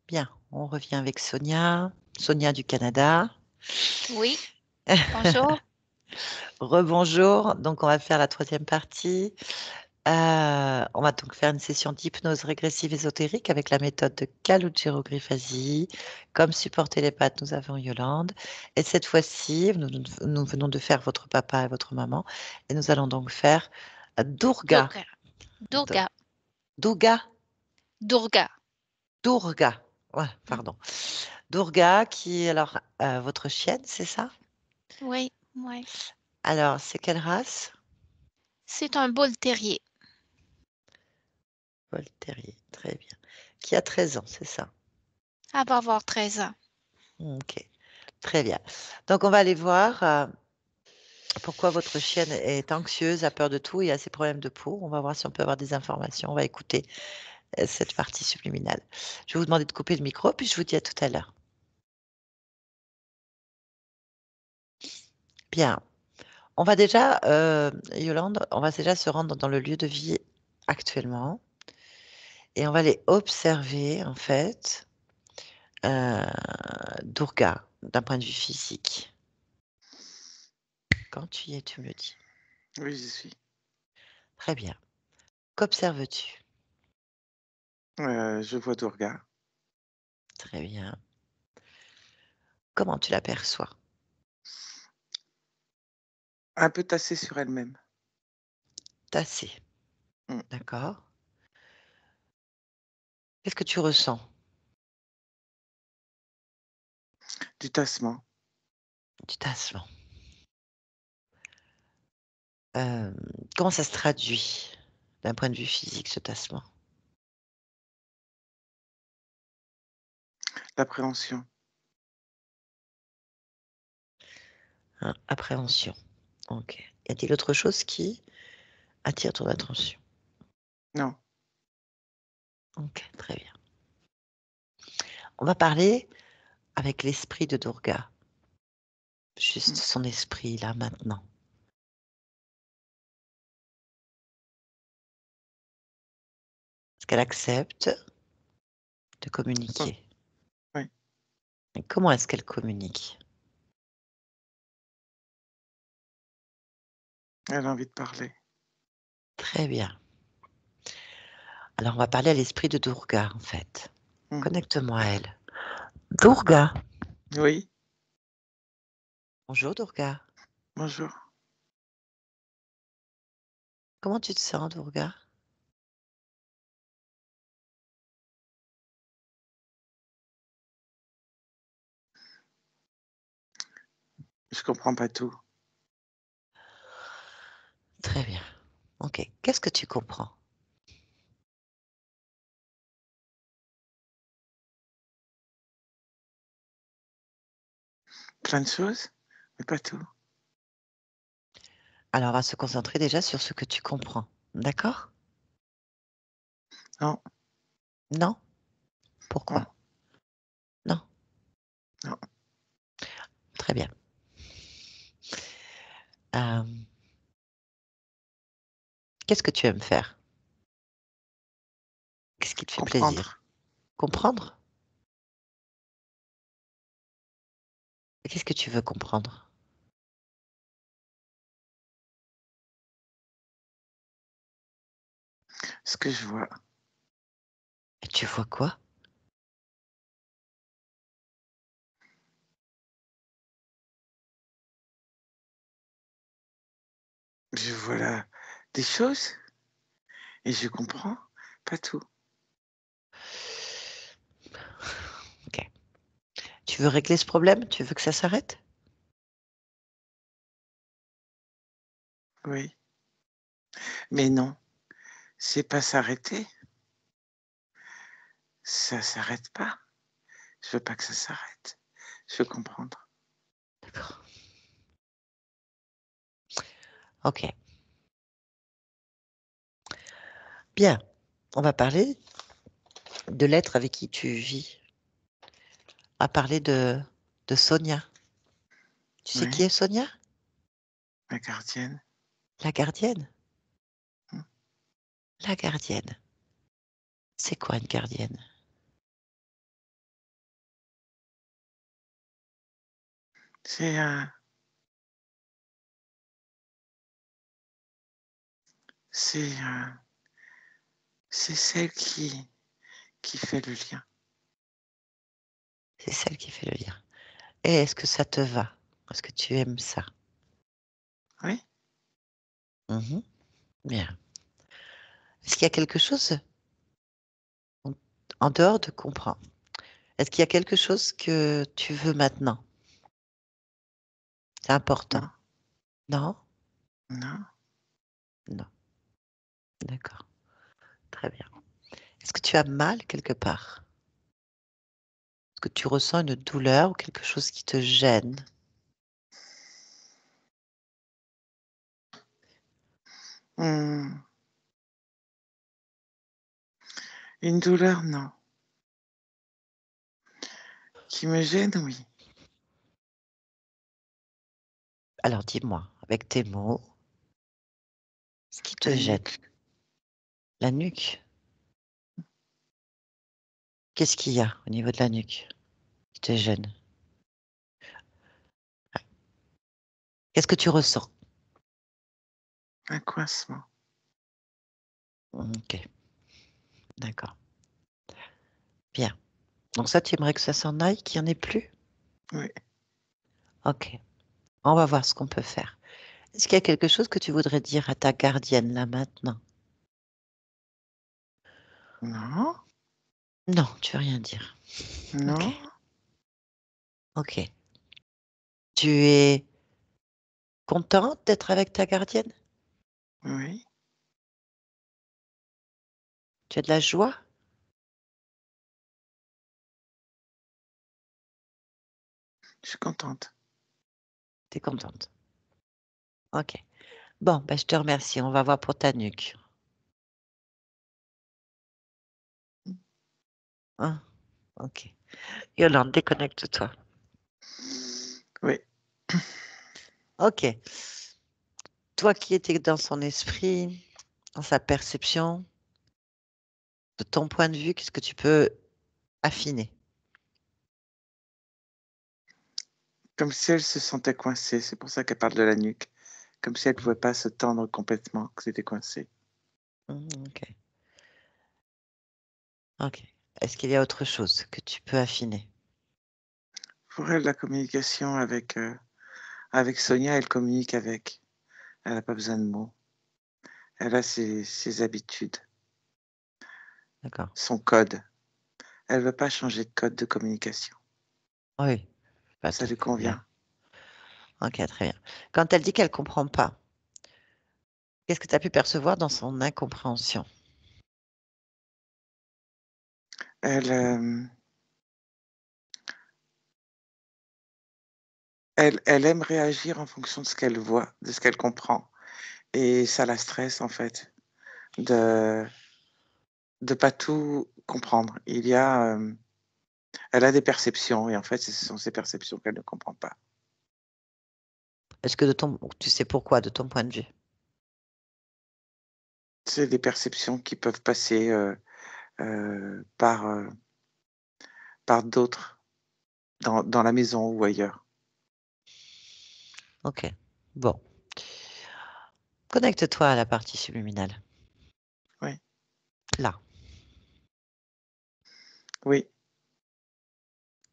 Bien, on revient avec Sonia. Sonia du Canada. Oui, bonjour. Rebonjour. Donc, on va faire la troisième partie. On va donc faire une session d'hypnose régressive ésotérique avec la méthode de Calogero Grifasi. Comme support télépathe, nous avons Yolande. Et cette fois-ci, nous venons de faire votre papa et votre maman. Et nous allons donc faire Durga. Durga. D- Durga. Douga Durga. Durga. Ouais, Mm. pardon. Durga, qui est alors votre chienne, c'est ça? Oui, oui. Alors, c'est quelle race? C'est un bol terrier. Paul Terrier, très bien. Qui a 13 ans, c'est ça? Elle va avoir 13 ans. Ok, très bien. Donc, on va aller voir pourquoi votre chienne est anxieuse, a peur de tout et a ses problèmes de peau. On va voir si on peut avoir des informations. On va écouter cette partie subliminale. Je vais vous demander de couper le micro, puis je vous dis à tout à l'heure. Bien. On va déjà, Yolande, on va déjà se rendre dans le lieu de vie actuellement et on va aller observer, en fait, Durga, d'un point de vue physique. Quand tu y es, tu me le dis. Oui, j'y suis. Très bien. Qu'observes-tu? Je vois Durga. Très bien. Comment tu l'aperçois? Un peu tassée sur elle-même. Tassé. Mm. D'accord. Qu'est-ce que tu ressens? Du tassement. Du tassement. Euh, Comment ça se traduit d'un point de vue physique, ce tassement? L'appréhension. Hein, appréhension. Ok. Y a-t-il autre chose qui attire ton attention? Non. Ok, très bien. On va parler avec l'esprit de Durga. Juste Mm. son esprit, là, maintenant. Est-ce qu'elle accepte de Oh, communiquer? oui. Et comment est-ce qu'elle communique? Elle a envie de parler. Très bien. Alors, on va parler à l'esprit de Durga, en fait. Mm. Connecte-moi à elle. Durga. Oui. Bonjour, Durga. Bonjour. Comment tu te sens, Durga? Je comprends pas tout. Très bien. Ok. Qu'est-ce que tu comprends? Plein de choses, mais pas tout. Alors, on va se concentrer déjà sur ce que tu comprends. D'accord? Non, Non? non, Pourquoi? Non? non. Très bien. Euh, Qu'est-ce que tu aimes faire? Qu'est-ce qui te fait plaisir? Comprendre. Comprendre? Et qu'est-ce que tu veux comprendre? Ce que je vois. Et tu vois quoi? Je vois là des choses et je comprends pas tout. Ok. Tu veux régler ce problème? Tu veux que ça s'arrête? Oui. Mais non, c'est pas s'arrêter. Ça s'arrête pas. Je veux pas que ça s'arrête. Je veux comprendre. D'accord. Ok. Bien. On va parler de l'être avec qui tu vis. On va parler de Sonia. Tu sais qui Oui. est Sonia? Ma gardienne. La gardienne. Mm. La gardienne. C'est quoi une gardienne? C'est un... C'est un... C'est celle qui fait le lien. C'est celle qui fait le lien. Et est-ce que ça te va? Est-ce que tu aimes ça? Oui? Mhm. Bien. Est-ce qu'il y a quelque chose en dehors de comprendre? Est-ce qu'il y a quelque chose que tu veux maintenant? C'est important. Non? Non? Non? Non. D'accord. Très bien. Est-ce que tu as mal quelque part? Est-ce que tu ressens une douleur ou quelque chose qui te gêne? Hmm. Une douleur, non. Qui me gêne, oui. Alors dis-moi, avec tes mots, ce qui te La gêne. nuque. La nuque. Qu'est-ce qu'il y a au niveau de la nuque qui te gêne? Qu'est-ce que tu ressens? Un coincement. Ok, d'accord. Bien. Donc ça, tu aimerais que ça s'en aille, qu'il n'y en ait plus? Oui. Ok. On va voir ce qu'on peut faire. Est-ce qu'il y a quelque chose que tu voudrais dire à ta gardienne là maintenant? Non? Non, tu veux rien dire. Ok. Non? Ok. Tu es contente d'être avec ta gardienne? Oui. Tu as de la joie? Je suis contente. Tu es contente. Ok. Bon, ben, je te remercie. On va voir pour ta nuque. Hein? Ok. Yolande, déconnecte-toi. Oui. Ok. Toi qui étais dans son esprit, dans sa perception, de ton point de vue, qu'est-ce que tu peux affiner? Comme si elle se sentait coincée. C'est pour ça qu'elle parle de la nuque. Comme si elle ne pouvait pas se tendre complètement, que c'était coincé. Ok. Ok. Est-ce qu'il y a autre chose que tu peux affiner? Pour elle, la communication avec Sonia, elle communique avec. Elle n'a pas besoin de mots. Elle a ses habitudes, D'accord. son code. Elle ne veut pas changer de code de communication. Oui, pas Ça de lui problème. convient. Ok, très bien. Quand elle dit qu'elle comprend pas, qu'est-ce que tu as pu percevoir dans son incompréhension? Elle, elle aime réagir en fonction de ce qu'elle voit, de ce qu'elle comprend. Et ça la stresse, en fait, de pas tout comprendre. Elle a des perceptions et en fait, ce sont ces perceptions qu'elle ne comprend pas. Est-ce que tu sais pourquoi, de ton point de vue? C'est des perceptions qui peuvent passer par d'autres dans la maison ou ailleurs. Ok. Bon. Connecte-toi à la partie subliminale. Oui, Là. oui.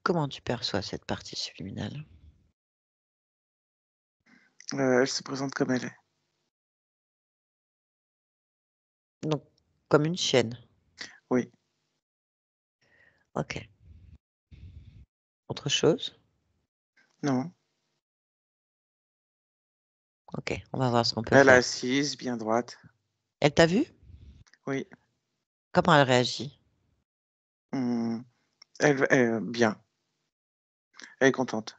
Comment tu perçois cette partie subliminale? Elle se présente comme elle est. Donc, comme une chienne. Oui. Ok. Autre chose? Non. Ok. On va voir ce qu'on peut Elle est faire. assise, bien droite. Elle t'a vu? Oui. Comment elle réagit? Mmh. Bien. Elle est contente.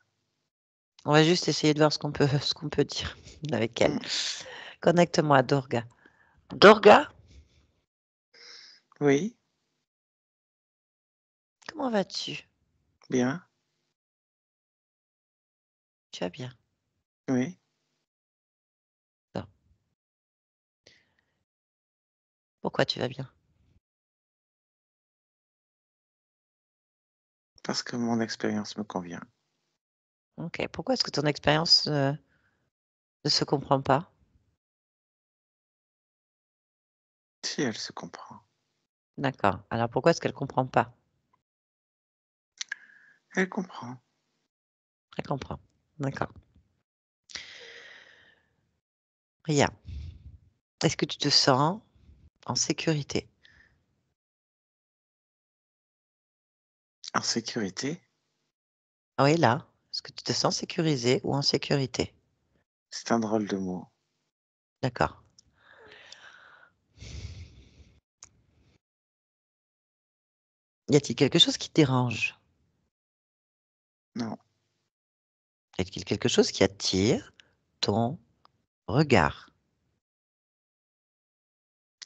On va juste essayer de voir ce qu'on peut dire avec elle. Mmh. Connecte-moi à Dorga. Dorga, Oui, comment vas-tu? bien. Tu vas bien? Oui. Non. Pourquoi tu vas bien? Parce que mon expérience me convient. OK. Pourquoi est-ce que ton expérience, ne se comprend pas? Si elle se comprend. D'accord. Alors pourquoi est-ce qu'elle comprend pas? Elle comprend. Elle comprend. D'accord. Bien. Est-ce que tu te sens en sécurité? En sécurité, Oui, là. Est-ce que tu te sens sécurisé ou en sécurité? c'est un drôle de mot. D'accord. Y a-t-il quelque chose qui te dérange? Non, Y a-t-il quelque chose qui attire ton regard?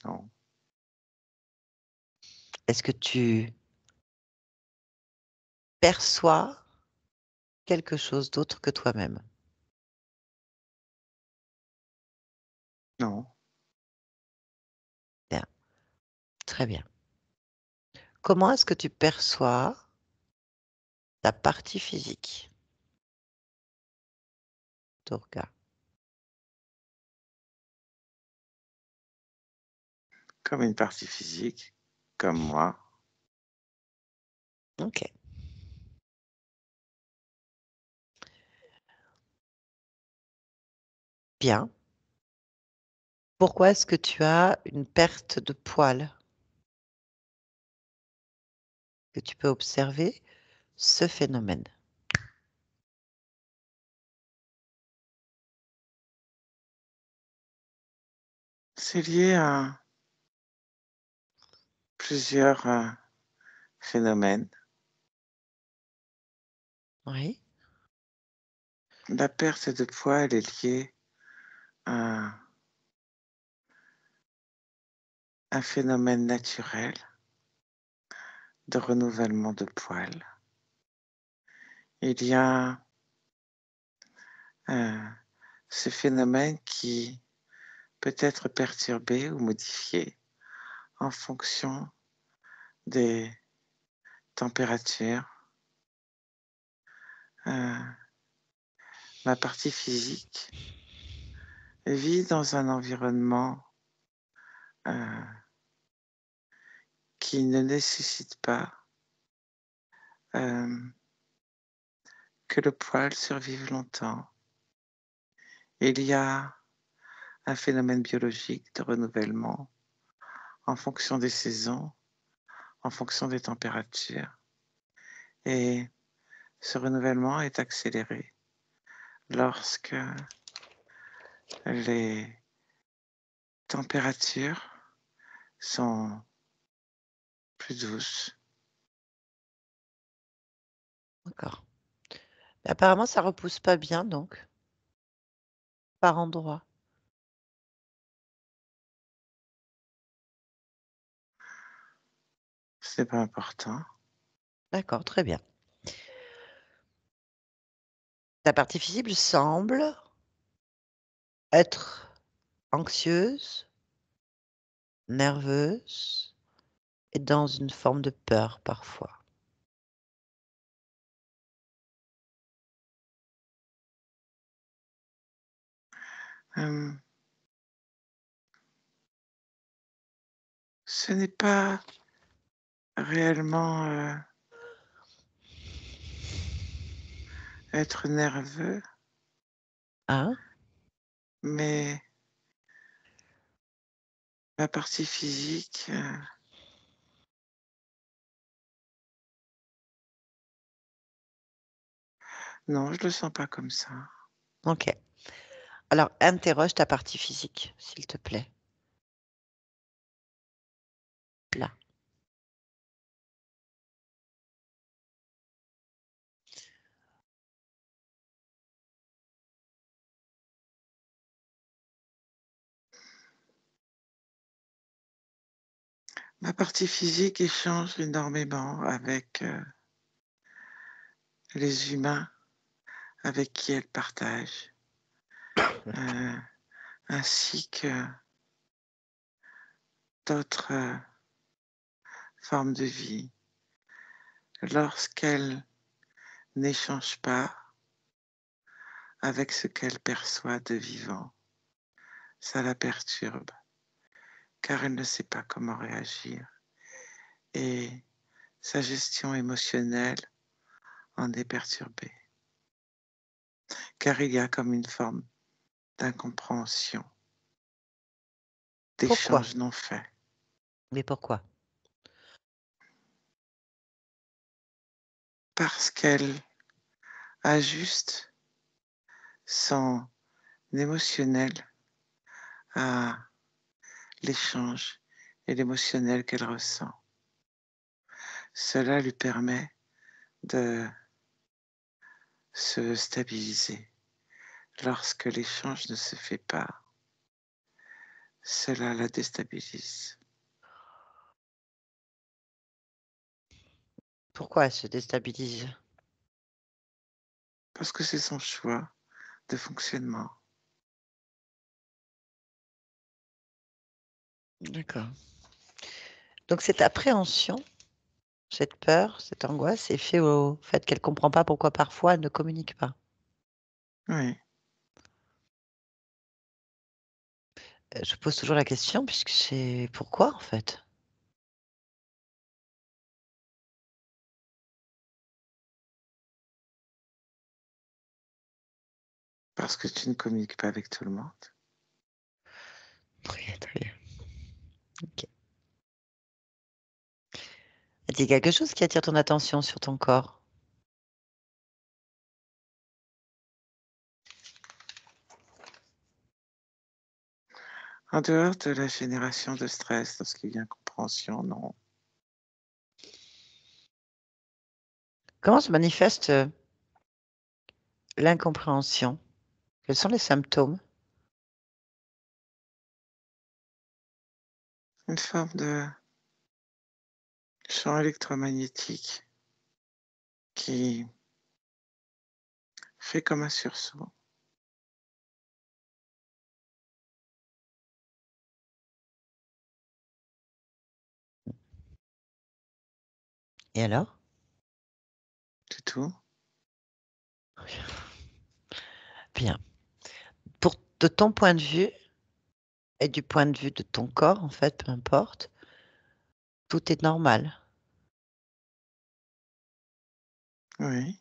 non, Est-ce que tu perçois quelque chose d'autre que toi-même? non. Bien, très bien. Comment est-ce que tu perçois ta partie physique? Ton regard. Comme une partie physique, comme moi. OK. Bien. Pourquoi est-ce que tu as une perte de poils? Que tu peux observer ce phénomène? C'est lié à plusieurs phénomènes. Oui, La perte de poids, elle est liée à un phénomène naturel de renouvellement de poils. Il y a ce phénomène qui peut être perturbé ou modifié en fonction des températures. Ma partie physique vit dans un environnement qui ne nécessite pas que le poil survive longtemps. Il y a un phénomène biologique de renouvellement en fonction des saisons, en fonction des températures. Et ce renouvellement est accéléré lorsque les températures sont plus douces. d'accord. Mais apparemment ça repousse pas bien donc, par endroits. Ce n'est pas important. D'accord, très bien. Ta partie visible semble être anxieuse, nerveuse et dans une forme de peur parfois. Hem, ce n'est pas réellement, être nerveux, Hein? mais la partie physique, non, je le sens pas comme ça. OK. Alors interroge ta partie physique, s'il te plaît. Là. Ma partie physique échange énormément avec, les humains avec qui elle partage, heu, ainsi que d'autres, formes de vie. Lorsqu'elle n'échange pas, avec ce qu'elle perçoit de vivant. Ça la perturbe, car elle ne sait pas comment réagir. Et sa gestion émotionnelle en est perturbée, car il y a comme une forme d'incompréhension, Pourquoi? d'échange non fait. Mais pourquoi? Parce qu'elle ajuste son émotionnel à l'échange et l'émotionnel qu'elle ressent. Cela lui permet de se stabiliser. Lorsque l'échange ne se fait pas, cela la déstabilise. Pourquoi elle se déstabilise? Parce que c'est son choix de fonctionnement. D'accord. Donc cette appréhension, cette peur, cette angoisse est fait au fait qu'elle comprend pas pourquoi parfois elle ne communique pas. Oui, Je pose toujours la question puisque c'est pourquoi en fait? parce que tu ne communiques pas avec tout le monde. Très, très bien. OK. Est-il y a quelque chose qui attire ton attention sur ton corps? En dehors de la génération de stress, lorsqu'il y a incompréhension, non. Comment se manifeste, l'incompréhension? Quels sont les symptômes? Une forme de champ électromagnétique qui fait comme un sursaut. Et alors? C'est tout. Bien. Pour de ton point de vue et du point de vue de ton corps en fait, peu importe, tout est normal. Oui.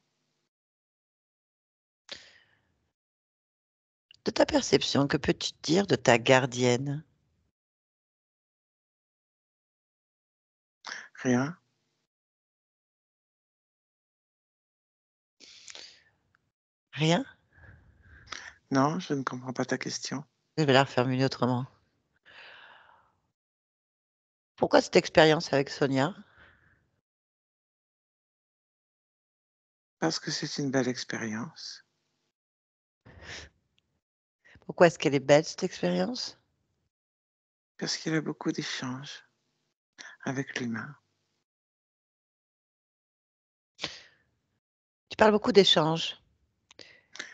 De ta perception, que peux-tu dire de ta gardienne? Rien. Rien? Non, je ne comprends pas ta question. Je vais la reformuler autrement. Pourquoi cette expérience avec Sonia? Parce que c'est une belle expérience. Pourquoi est-ce qu'elle est belle cette expérience? Parce qu'il y a beaucoup d'échanges avec l'humain. Tu parles beaucoup d'échanges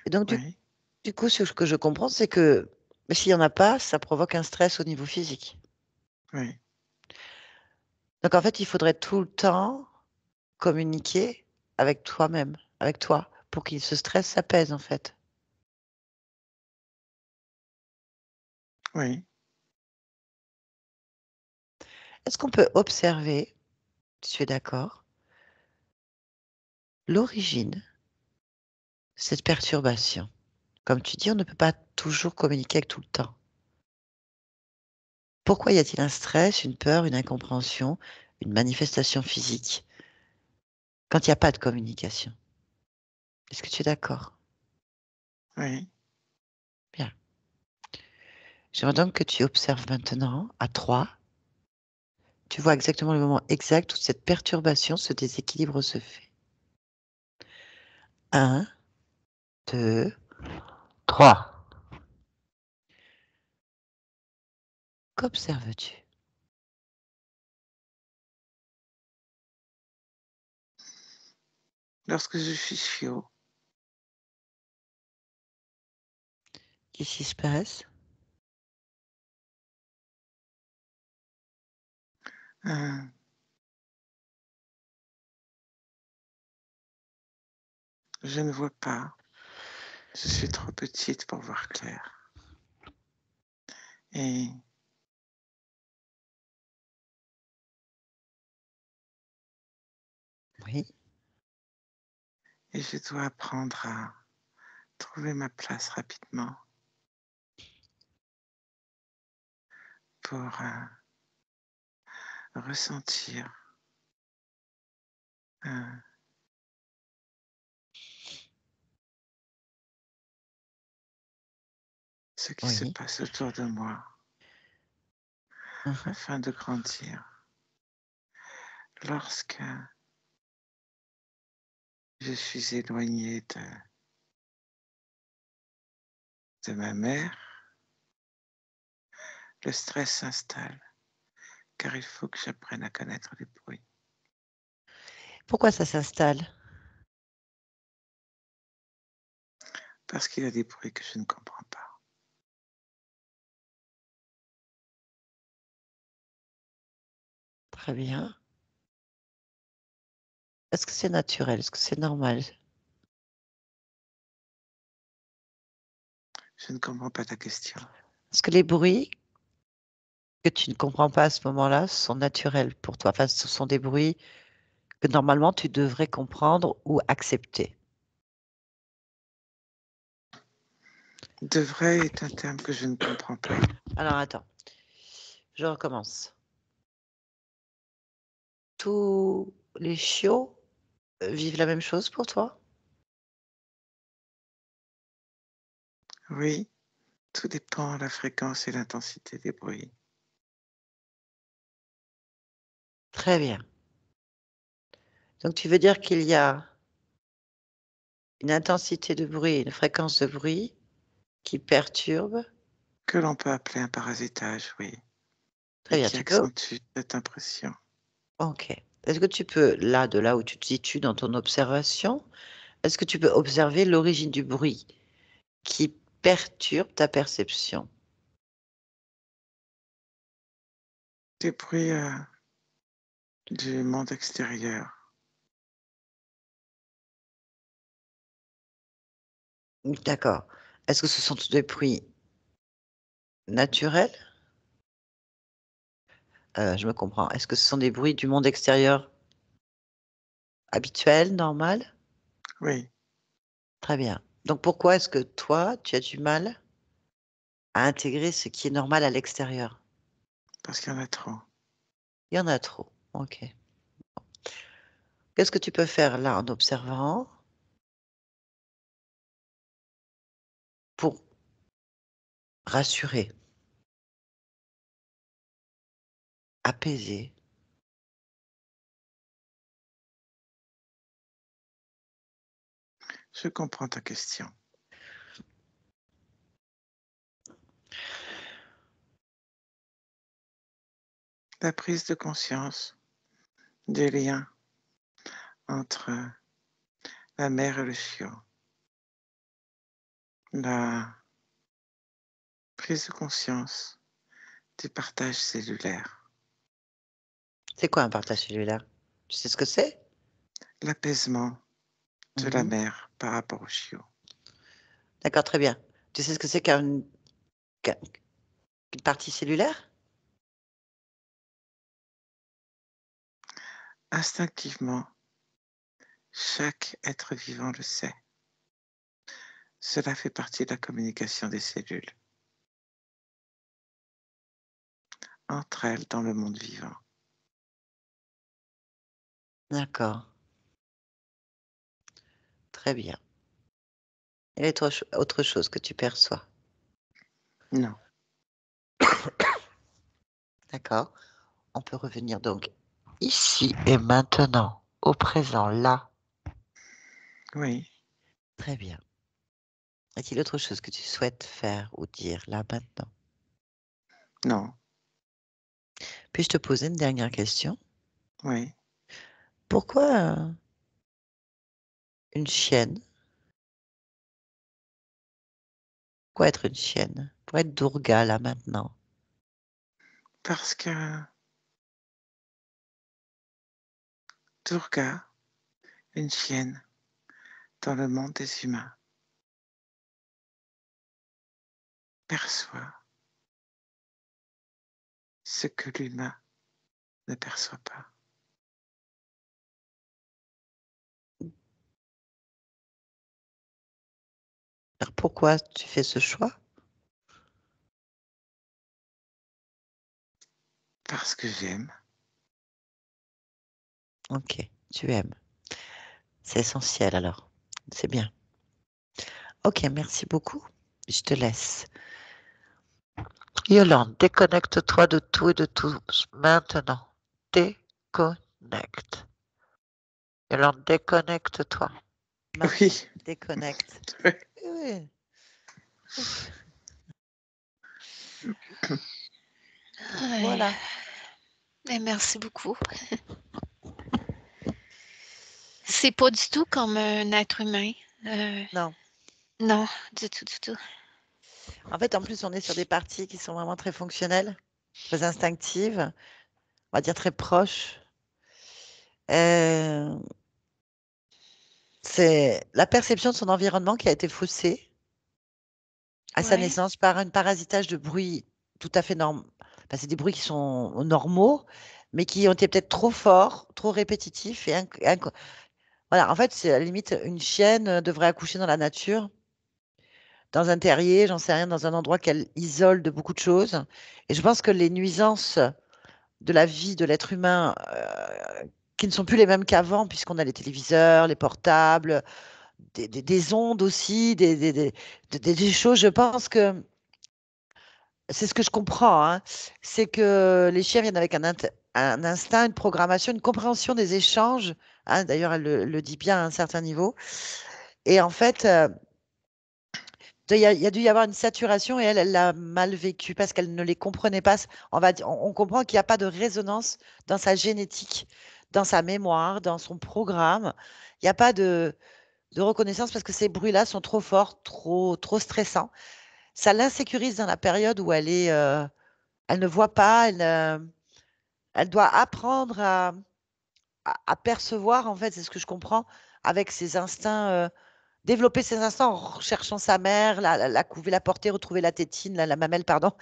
et donc Oui, du coup, ce que je comprends, c'est que, bah, s'il y en a pas, ça provoque un stress au niveau physique. oui, Donc en fait, il faudrait tout le temps communiquer avec toi-même, avec toi, pour qu'il ce stress s'apaise en fait. oui. Est-ce qu'on peut observer, si tu es d'accord, l'origine de cette perturbation? Comme tu dis, on ne peut pas toujours communiquer avec tout le temps. Pourquoi y a-t-il un stress, une peur, une incompréhension, une manifestation physique quand il y a pas de communication? Est-ce que tu es d'accord? Oui, Bien. J'aimerais donc que tu observes maintenant à 3. Tu vois exactement le moment exact où cette perturbation, ce déséquilibre se fait. 1, 2, 3. Qu'observes-tu? lorsque je suis chiot, Qu'est-ce qui se passe? euh, je ne vois pas. Je suis trop petite pour voir clair. Et Oui, je dois apprendre à trouver ma place rapidement pour ressentir euh, ce qui se oui. passe autour de moi Mhm. afin de grandir. Lorsque je suis éloignée de ma mère, le stress s'installe car il faut que j'apprenne à connaître les bruits. Pourquoi ça s'installe? Parce qu'il y a des bruits que je ne comprends pas. Très bien. Est-ce que c'est naturel? Est-ce que c'est normal? Je ne comprends pas ta question. Est-ce que les bruits que tu ne comprends pas à ce moment-là sont naturels pour toi? Enfin, ce sont des bruits que normalement tu devrais comprendre ou accepter. Devrait est un terme que je ne comprends pas. Alors attends, je recommence. Tous les chiots vivent la même chose pour toi? Oui, tout dépend de la fréquence et l'intensité des bruits. Très bien. Donc tu veux dire qu'il y a une intensité de bruit, une fréquence de bruit qui perturbe. Que l'on peut appeler un parasitage, oui, Très et bien, qui tu peux. accentue cette impression. OK. Est-ce que tu peux, là, de là où tu te situes dans ton observation, est-ce que tu peux observer l'origine du bruit qui perturbe ta perception? Des bruits du monde extérieur. D'accord. Est-ce que ce sont tous des bruits naturels? Je me comprends. Est-ce que ce sont des bruits du monde extérieur habituels, normal? Oui, Très bien. Donc pourquoi est-ce que toi, tu as du mal à intégrer ce qui est normal à l'extérieur? parce qu'il y en a trop. Il y en a trop. OK. Qu'est-ce que tu peux faire là en observant pour rassurer, apaiser? Je comprends ta question. La prise de conscience des liens entre la mère et le chiot. La prise de conscience du partage cellulaire. C'est quoi un partage cellulaire? Tu sais ce que c'est? L'apaisement de la Mmh. mère par rapport au chiot. D'accord, très bien. Tu sais ce que c'est qu'une partie cellulaire? Instinctivement, chaque être vivant le sait. Cela fait partie de la communication des cellules entre elles dans le monde vivant. D'accord, très bien. Et autre chose que tu perçois? Non, D'accord. On peut revenir donc ici et maintenant, au présent, là. oui, Très bien. Est-il autre chose que tu souhaites faire ou dire là maintenant? non, Puis-je te poser une dernière question? oui. Pourquoi, une chienne? Pourquoi être une chienne? Pourquoi être Durga là maintenant? Parce que Durga, une chienne dans le monde des humains, perçoit ce que l'humain ne perçoit pas. Alors pourquoi tu fais ce choix? Parce que j'aime. Ok, tu aimes. C'est essentiel alors. C'est bien. Ok, merci beaucoup. Je te laisse. Yolande, déconnecte-toi de tout et de tous maintenant. Déconnecte. Yolande, déconnecte-toi. Maintenant, Oui. déconnecte. Oui. Oui. Ouf. Ouais. Voilà. Et merci beaucoup. C'est pas du tout comme un être humain. Non. Non, du tout, du tout. En fait, en plus, on est sur des parties qui sont vraiment très fonctionnelles, très instinctives, on va dire très proches. Euh, c'est la perception de son environnement qui a été faussée à sa Ouais, naissance par un parasitage de bruits tout à fait normal. Enfin, c'est des bruits qui sont normaux, mais qui ont été peut-être trop forts, trop répétitifs. Voilà, en fait, c'est à la limite, une chienne devrait accoucher dans la nature, dans un terrier, j'en sais rien, dans un endroit qu'elle isole de beaucoup de choses. Et je pense que les nuisances de la vie de l'être humain, qui ne sont plus les mêmes qu'avant, puisqu'on a les téléviseurs, les portables, des ondes aussi, des choses, je pense que c'est ce que je comprends, hein, c'est que les chiens viennent avec un instinct, une programmation, une compréhension des échanges, hein, d'ailleurs, elle le dit bien à un certain niveau. Et en fait, il y a dû y avoir une saturation et elle l'a mal vécu parce qu'elle ne les comprenait pas. On comprend qu'il n'y a pas de résonance dans sa génétique, dans sa mémoire, dans son programme. Il n'y a pas de reconnaissance parce que ces bruits-là sont trop forts, trop stressants. Ça l'insécurise dans la période où elle ne voit pas, elle doit apprendre à percevoir, en fait, c'est ce que je comprends, avec ses instincts. Développer ses instincts en recherchant sa mère, la couver, la porter, retrouver la tétine, la mamelle, pardon.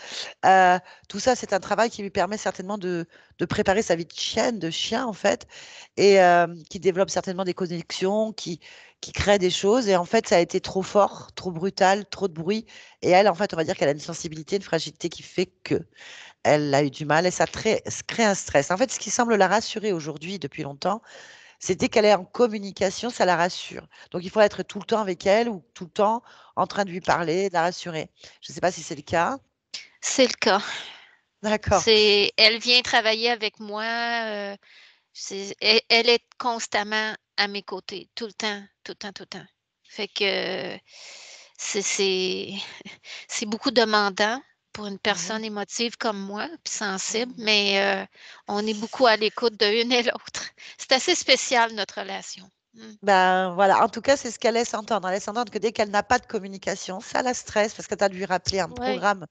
Euh, tout ça, c'est un travail qui lui permet certainement de préparer sa vie de chienne, de chien, en fait, et qui développe certainement des connexions, qui crée des choses. Et en fait, ça a été trop fort, trop brutal, trop de bruit. Et elle, en fait, on va dire qu'elle a une sensibilité, une fragilité qui fait que elle a eu du mal et ça crée un stress. En fait, ce qui semble la rassurer aujourd'hui depuis longtemps, c'est dès qu'elle est en communication, ça la rassure. Donc, il faut être tout le temps avec elle ou tout le temps en train de lui parler, de la rassurer. Je ne sais pas si c'est le cas. c'est le cas. D'accord. Elle vient travailler avec moi. Elle est constamment à mes côtés, tout le temps, tout le temps, tout le temps. Fait que c'est c'est c'est beaucoup demandant pour une Mhm, personne émotive comme moi, puis sensible, mhm. mais on est beaucoup à l'écoute de l'une et l'autre. C'est assez spécial, notre relation. Mm. Ben voilà, en tout cas, c'est ce qu'elle laisse entendre. Elle laisse entendre que dès qu'elle n'a pas de communication, ça la stresse parce que tu as dû rappeler un Oui, programme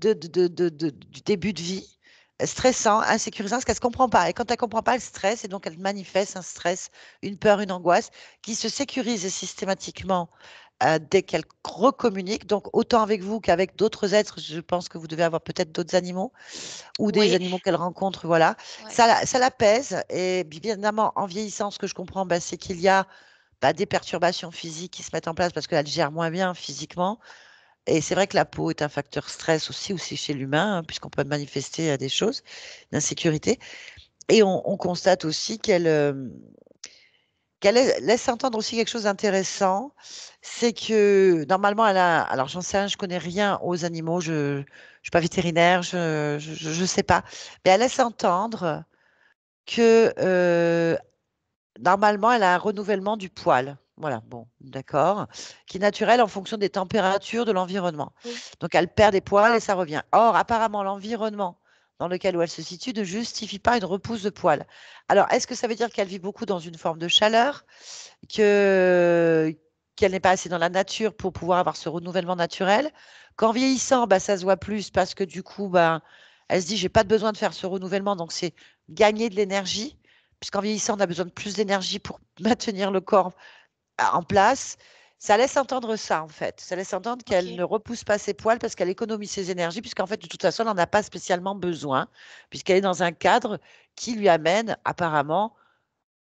du début de vie, stressant, insécurisant, parce qu'elle ne se comprend pas. Et quand elle ne comprend pas, elle stresse et donc elle manifeste un stress, une peur, une angoisse qui se sécurise systématiquement dès qu'elle recommunique. Donc autant avec vous qu'avec d'autres êtres, je pense que vous devez avoir peut-être d'autres animaux ou des oui, animaux qu'elle rencontre, voilà. oui, Ça l'apaise et bien évidemment, en vieillissant, ce que je comprends, bah, c'est qu'il y a des perturbations physiques qui se mettent en place parce qu'elle gère moins bien physiquement. Et c'est vrai que la peau est un facteur stress aussi chez l'humain, hein, puisqu'on peut manifester des choses d'insécurité. Et on constate aussi qu'elle laisse entendre aussi quelque chose d'intéressant, c'est que normalement, alors j'en sais rien, je connais rien aux animaux, je ne suis pas vétérinaire, je sais pas, mais elle laisse entendre que normalement, elle a un renouvellement du poil. Voilà, bon, d'accord, qui est naturel en fonction des températures de l'environnement. oui. Donc, elle perd des poils et ça revient. Or, apparemment, l'environnement dans lequel où elle se situe ne justifie pas une repousse de poils. Alors, est-ce que ça veut dire qu'elle vit beaucoup dans une forme de chaleur, que qu'elle n'est pas assez dans la nature pour pouvoir avoir ce renouvellement naturel? Qu'en vieillissant, bah, ça se voit plus parce que du coup, bah, elle se dit, j'ai pas besoin de faire ce renouvellement, donc c'est gagner de l'énergie puisqu'en vieillissant, on a besoin de plus d'énergie pour maintenir le corps en place. Ça laisse entendre ça, en fait. Ça laisse entendre qu'elle OK. ne repousse pas ses poils parce qu'elle économise ses énergies, puisqu'en fait, de toute façon, elle n'en a pas spécialement besoin, puisqu'elle est dans un cadre qui lui amène apparemment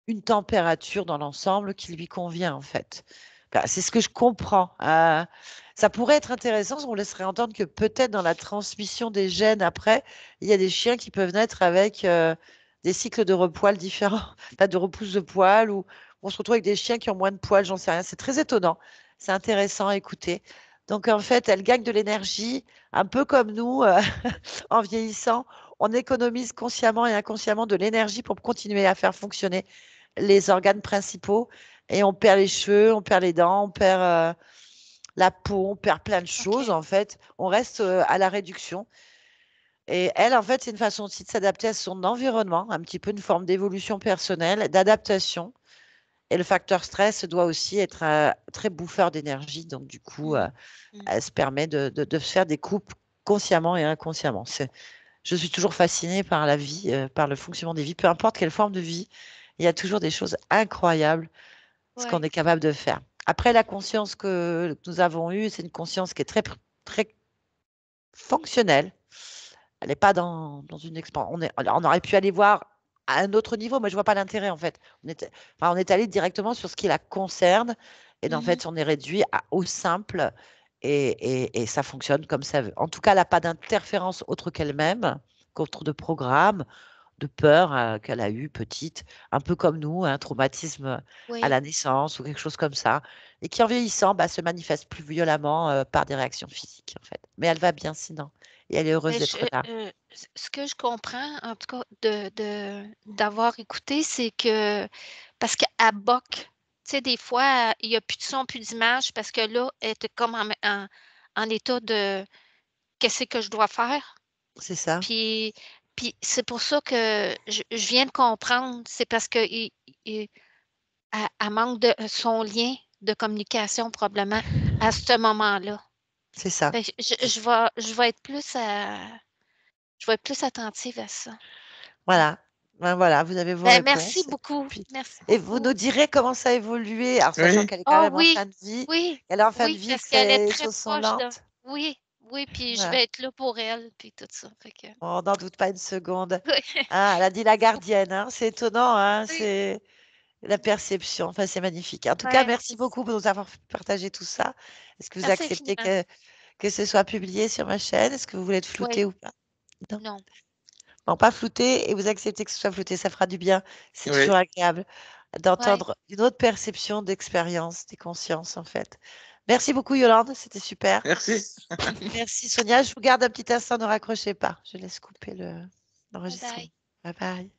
une température dans l'ensemble qui lui convient, en fait. Enfin, c'est ce que je comprends. Ça pourrait être intéressant, on laisserait entendre que peut-être dans la transmission des gènes après, il y a des chiens qui peuvent naître avec des cycles de repoil différents, pas de repousse de poils, ou on se retrouve avec des chiens qui ont moins de poils, j'en sais rien. C'est très étonnant. C'est intéressant à écouter. Donc en fait, elle gagne de l'énergie, un peu comme nous, en vieillissant. On économise consciemment et inconsciemment de l'énergie pour continuer à faire fonctionner les organes principaux et on perd les cheveux, on perd les dents, on perd la peau, on perd plein de choses OK. en fait. On reste à la réduction. Et elle, en fait, c'est une façon aussi de s'adapter à son environnement, un petit peu une forme d'évolution personnelle, d'adaptation. Et le facteur stress doit aussi être très bouffeur d'énergie. Donc, du coup, Mmh. Mmh. elle se permet de faire des coupes consciemment et inconsciemment. Je suis toujours fascinée par la vie, par le fonctionnement des vies, peu importe quelle forme de vie. Il y a toujours des choses incroyables, ce qu'on Ouais. est capable de faire. Après, la conscience que nous avons eue, c'est une conscience qui est très, très fonctionnelle. Elle n'est pas dans une expansion. On aurait pu aller voir à un autre niveau, mais je ne vois pas l'intérêt en fait. On est allé directement sur ce qui la concerne et en Mmh. fait, on est réduit au simple et ça fonctionne comme ça veut. En tout cas, elle n'a pas d'interférence autre qu'elle-même, contre de programme, de peur qu'elle a eu petite, un peu comme nous, un traumatisme à Oui. la naissance ou quelque chose comme ça, et qui en vieillissant bah, se manifeste plus violemment par des réactions physiques en fait. Mais elle va bien sinon, et elle est heureuse Mais d'être là. ce que je comprends, en tout cas, d'avoir écouté, c'est que parce qu'elle boque. Tu sais, des fois, il y a plus de son, plus d'image parce que là, elle était comme en état de: «Qu'est-ce que je dois faire?» C'est ça, Puis c'est pour ça que je viens de comprendre. C'est parce qu'il elle elle manque de son lien de communication probablement à ce moment-là. c'est ça. Fait que C'est ça. je vais être plus je vais être plus attentive à ça. Mmh. Voilà. Ben voilà, vous avez vos Ben, merci réponses. beaucoup. Puis- Merci et vous nous beaucoup. direz comment ça a évolué, alors sachant Oui, qu'elle est quand Oh même en oui, fin de vie. oui, Elle est en fin de oui, vie, parce que qu'elle est les très choses sont proche de lentes. oui, oui, puis je Voilà. vais être là pour elle, puis tout ça. Fait que On n'en doute pas une seconde. oui, Ah, elle a dit la gardienne, hein. C'est étonnant, hein. oui, C'est la perception. Enfin, c'est magnifique. En tout cas, ouais, merci c'est ça. beaucoup pour nous avoir partagé tout ça. Est-ce que vous Merci acceptez infiniment. que ce soit publié sur ma chaîne? Est-ce que vous voulez être Oui, flouté ou pas? Non. non, Bon, pas flouté et vous acceptez que ce soit flouté, ça fera du bien. C'est oui, toujours agréable ouais, d'entendre une autre perception d'expérience, des consciences, en fait. Merci beaucoup, Yolande. C'était super. merci. Merci, Sonia. Je vous garde un petit instant, ne raccrochez pas. Je laisse couper bye bye. l'enregistrement. Bye bye.